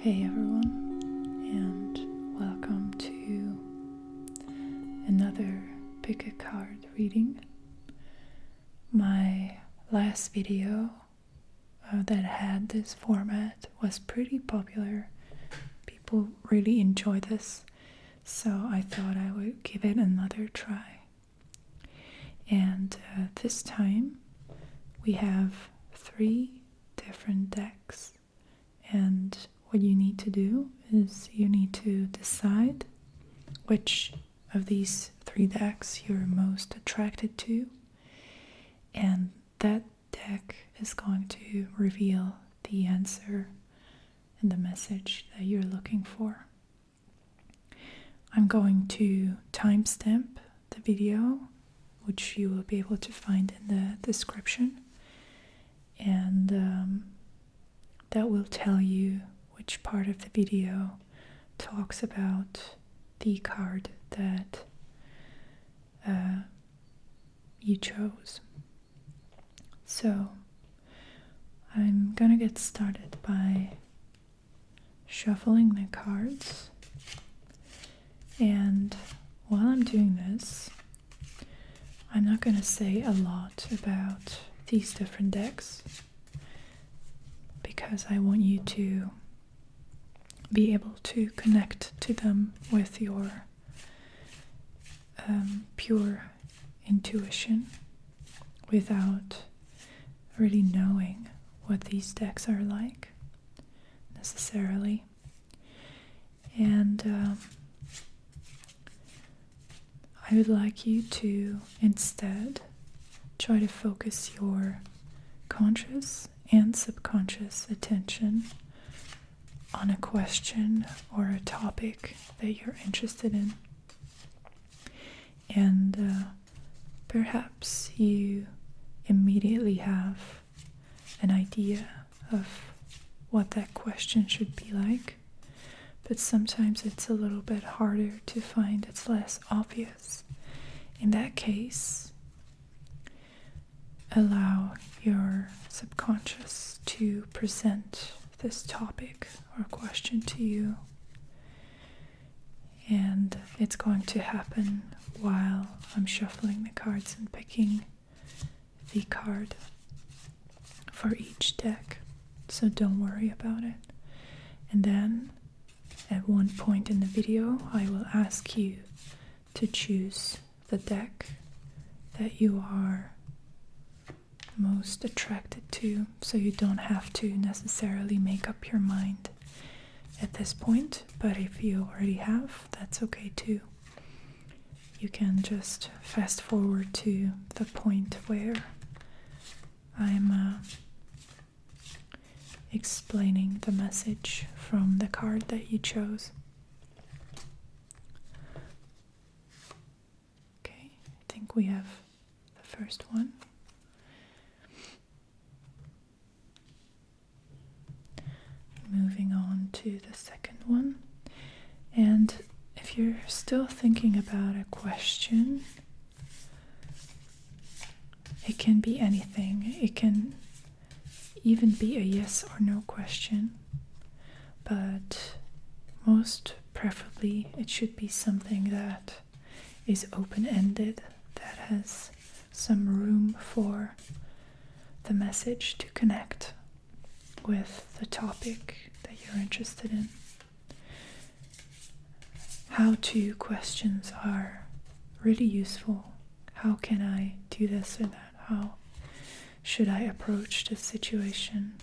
Hey everyone, and welcome to another pick a card reading. My last video that had this format was pretty popular. People really enjoy this, so I thought I would give it another try. And this time we have 3 different decks, and what you need to do is you need to decide which of these 3 decks you're most attracted to, and that deck is going to reveal the answer and the message that you're looking for. I'm going to timestamp the video, which you will be able to find in the description, and that will tell you which part of the video talks about the card that you chose. So I'm gonna get started by shuffling the cards, and while I'm doing this, I'm not gonna say a lot about these different decks because I want you to be able to connect to them with your pure intuition without really knowing what these decks are like necessarily. And I would like you to instead try to focus your conscious and subconscious attention on a question or a topic that you're interested in. And perhaps you immediately have an idea of what that question should be like, but sometimes it's a little bit harder to find, it's less obvious. In that case, allow your subconscious to present this topic or question to you, and it's going to happen while I'm shuffling the cards and picking the card for each deck, so don't worry about it. And then at one point in the video I will ask you to choose the deck that you are most attracted to, so you don't have to necessarily make up your mind at this point, but if you already have, that's okay too. You can just fast forward to the point where I'm explaining the message from the card that you chose. Okay, I think we have the first one. Moving on to the second one, and if you're still thinking about a question, it can be anything. It can even be a yes or no question, but most preferably it should be something that is open-ended, that has some room for the message to connect with the topic that you're interested in. How-to questions are really useful. How can I do this or that? How should I approach this situation?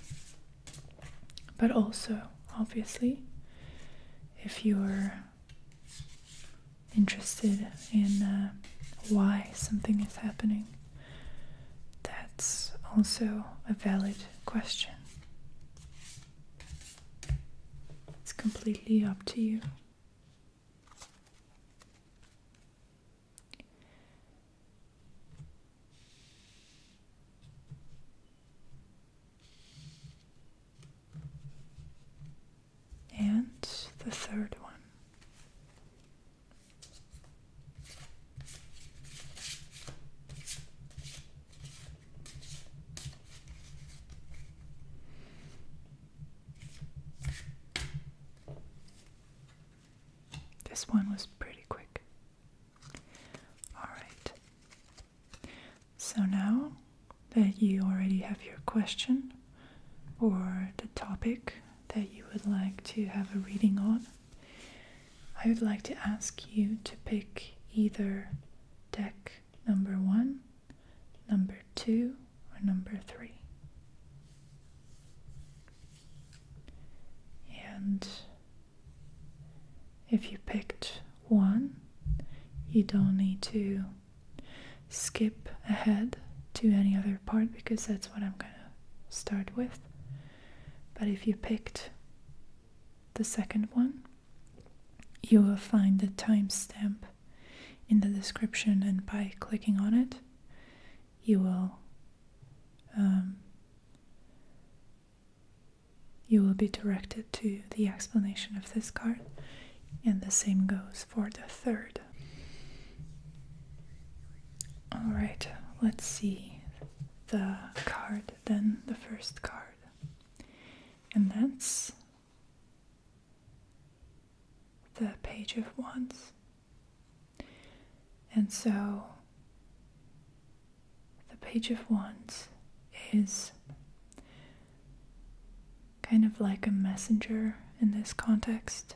But also, obviously, if you're interested in why something is happening, that's also a valid question. It's completely up to you. And the third one. this one was pretty quick. Alright. So now that you already have your question or the topic that you would like to have a reading on, I would like to ask you to pick either deck number 1, number 2, or number 3. And if you picked 1, you don't need to skip ahead to any other part because that's what I'm going to start with. But if you picked the second one, you will find the timestamp in the description, and by clicking on it, you will be directed to the explanation of this card, and the same goes for the third. Alright, let's see the card, then the first card, and that's the Page of Wands. And so the Page of Wands is kind of like a messenger in this context,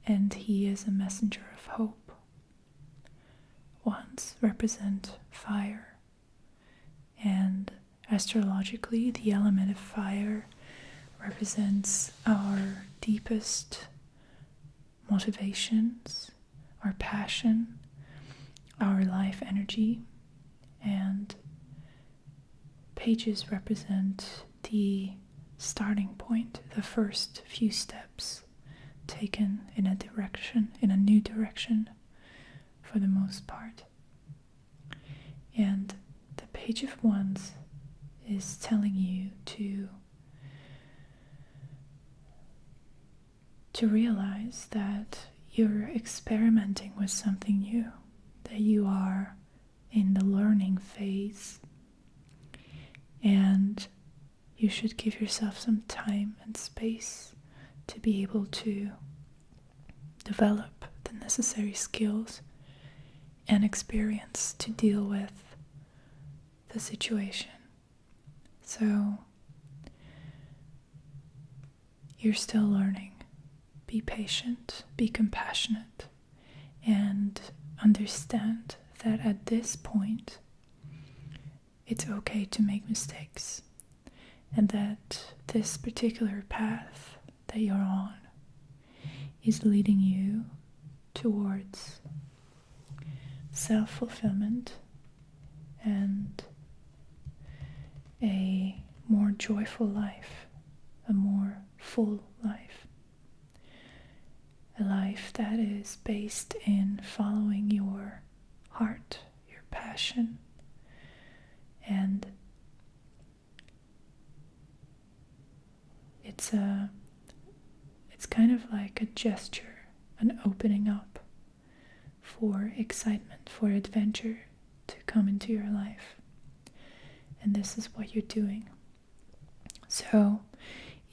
and he is a messenger of hope. Wands represent fire, and astrologically the element of fire represents our deepest motivations, our passion, our life energy, and pages represent the starting point, the first few steps taken in a new direction for the most part. And the Page of Wands is telling you to realize that you're experimenting with something new, that you are in the learning phase, and you should give yourself some time and space to be able to develop the necessary skills and experience to deal with the situation. So, you're still learning. Be patient, be compassionate, and understand that at this point, it's okay to make mistakes, and that this particular path that you're on is leading you towards self-fulfillment and a more joyful life, a more full life. A life that is based in following your heart, your passion, and it's kind of like a gesture, an opening up for excitement, for adventure to come into your life. And this is what you're doing. So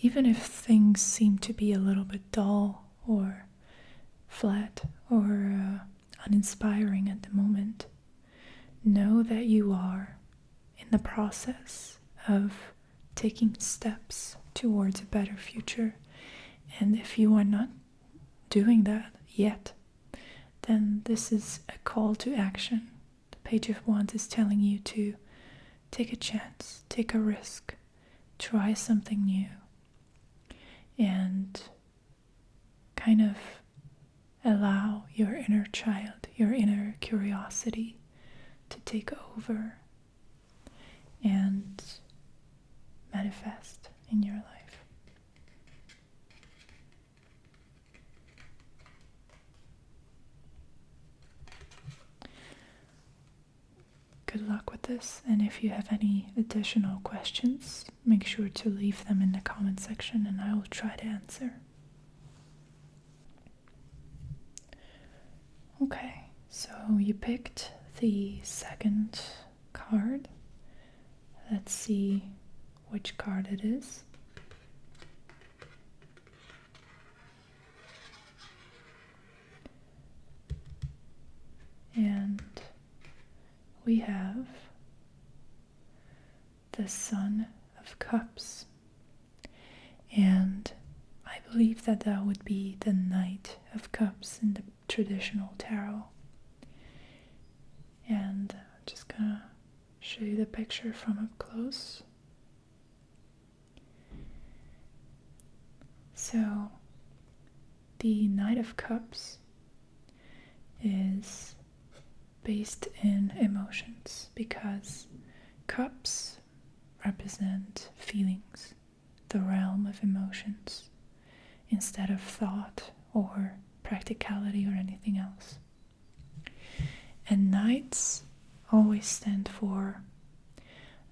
even if things seem to be a little bit dull or flat or uninspiring at the moment, know that you are in the process of taking steps towards a better future. And if you are not doing that yet, then this is a call to action. The Page of Wands is telling you to take a chance, take a risk, try something new, and kind of allow your inner child, your inner curiosity to take over and manifest in your life. Good luck with this, and if you have any additional questions, make sure to leave them in the comment section and I will try to answer. Okay, so you picked the second card. Let's see which card it is. we have the Son of Cups, and I believe that that would be the Knight of Cups in the traditional tarot. And I'm just gonna show you the picture from up close. So, the Knight of Cups is based in emotions because cups represent feelings, the realm of emotions, instead of thought or practicality or anything else. And knights always stand for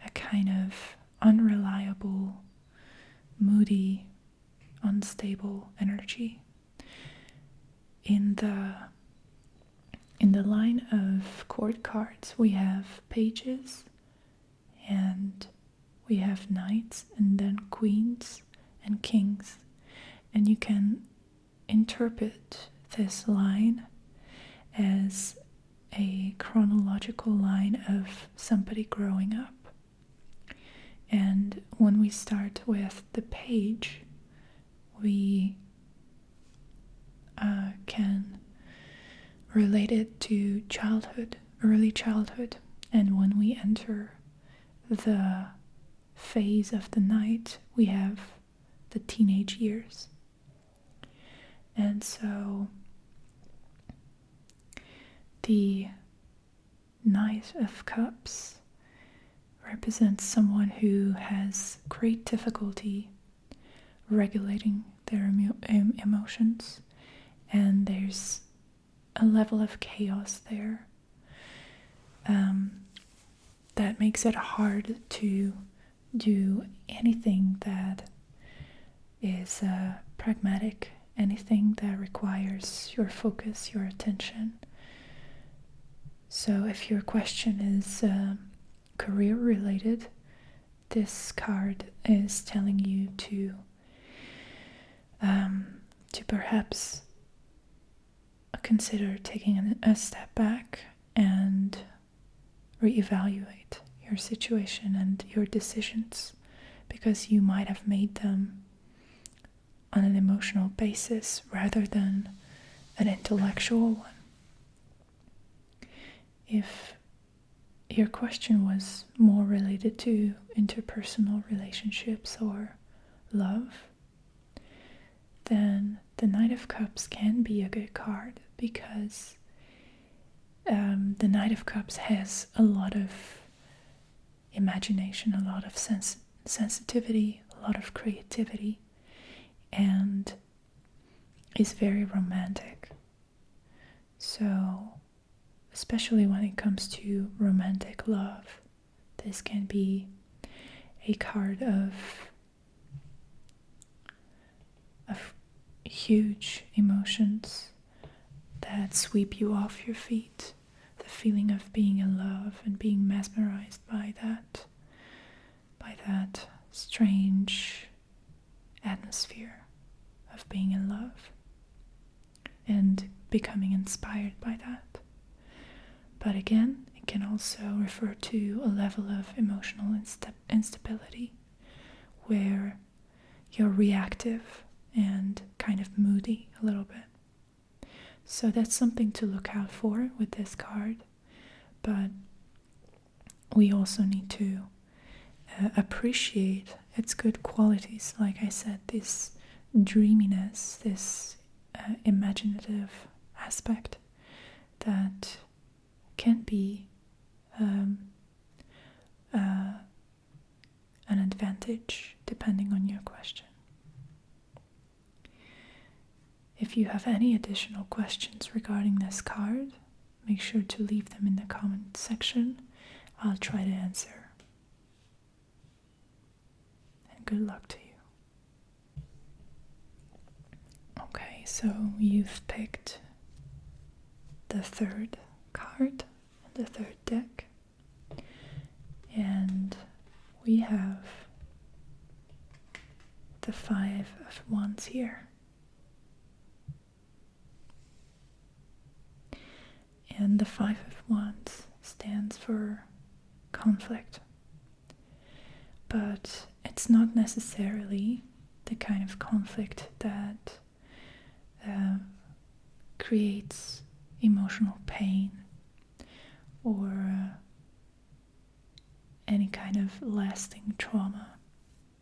a kind of unreliable, moody, unstable energy. In the line of court cards, we have pages, and we have knights, and then queens and kings. And you can interpret this line as a chronological line of somebody growing up. And when we start with the page, we can relate it to childhood, early childhood. And when we enter the phase of the night, we have the teenage years. And so the Knight of Cups represents someone who has great difficulty regulating their emotions, and there's a level of chaos there that makes it hard to do anything that is pragmatic, anything that requires your focus, your attention. So if your question is career related, this card is telling you to perhaps consider taking a step back and reevaluate your situation and your decisions, because you might have made them on an emotional basis rather than an intellectual one. If your question was more related to interpersonal relationships or love, then the Knight of Cups can be a good card, because the Knight of Cups has a lot of imagination, a lot of sensitivity, a lot of creativity, and is very romantic. So, especially when it comes to romantic love, this can be a card of huge emotions that sweep you off your feet. The feeling of being in love and being mesmerized by that strange atmosphere of being in love and becoming inspired by that. But again, it can also refer to a level of emotional instability where you're reactive and kind of moody a little bit. So that's something to look out for with this card. But we also need to appreciate its good qualities. Like I said, this dreaminess, this imaginative aspect that can be an advantage depending on your question. If you have any additional questions regarding this card, make sure to leave them in the comment section. I'll try to answer. And good luck to you. Okay, so you've picked the third card in the third deck. And we have the Five of Wands here. And the Five of Wands stands for conflict. But it's not necessarily the kind of conflict that creates emotional pain or any kind of lasting trauma.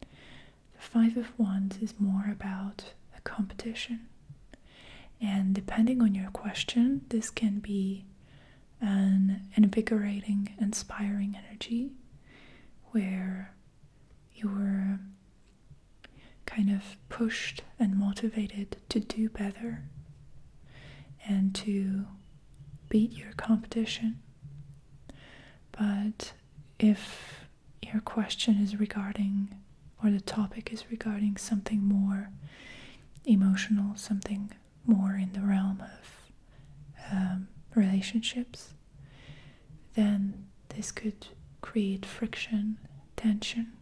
The Five of Wands is more about a competition. And depending on your question, this can be an invigorating, inspiring energy where you're kind of pushed and motivated to do better and to beat your competition. But if your question is regarding, or the topic is regarding something more emotional, something more in the realm of relationships, then this could create friction, tension,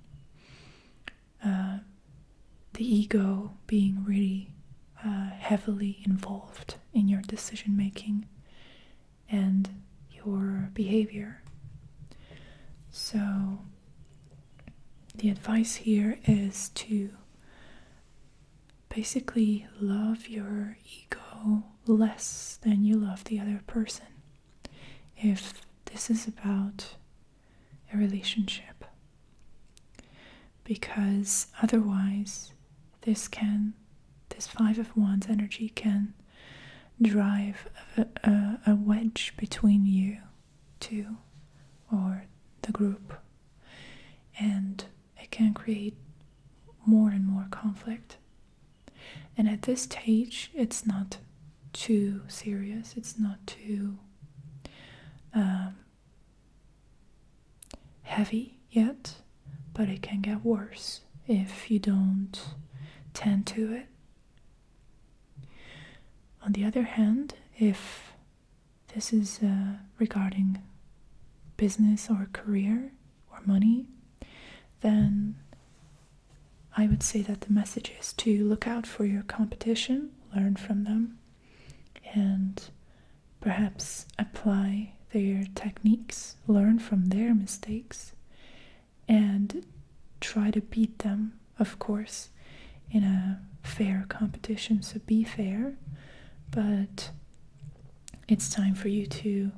the ego being really heavily involved in your decision making and your behavior. So the advice here is to basically love your ego less than you love the other person if this is about a relationship, because otherwise this Five of Wands energy can drive a wedge between you two or the group, and it can create more and more conflict. And at this stage, it's not too serious, it's not too heavy yet, but it can get worse if you don't tend to it. On the other hand, if this is regarding business or career or money, then I would say that the message is to look out for your competition, learn from them, and perhaps apply their techniques, learn from their mistakes, and try to beat them, of course, in a fair competition. So be fair, but it's time for you to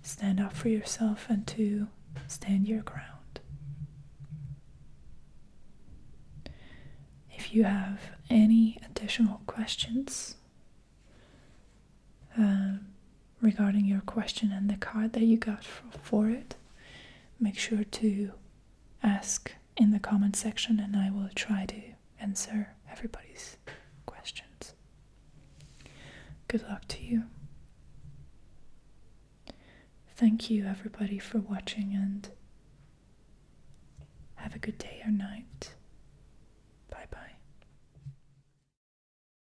stand up for yourself and to stand your ground. If you have any additional questions regarding your question and the card that you got for it, make sure to ask in the comment section and I will try to answer everybody's questions. Good luck to you. Thank you everybody for watching, and have a good day or night.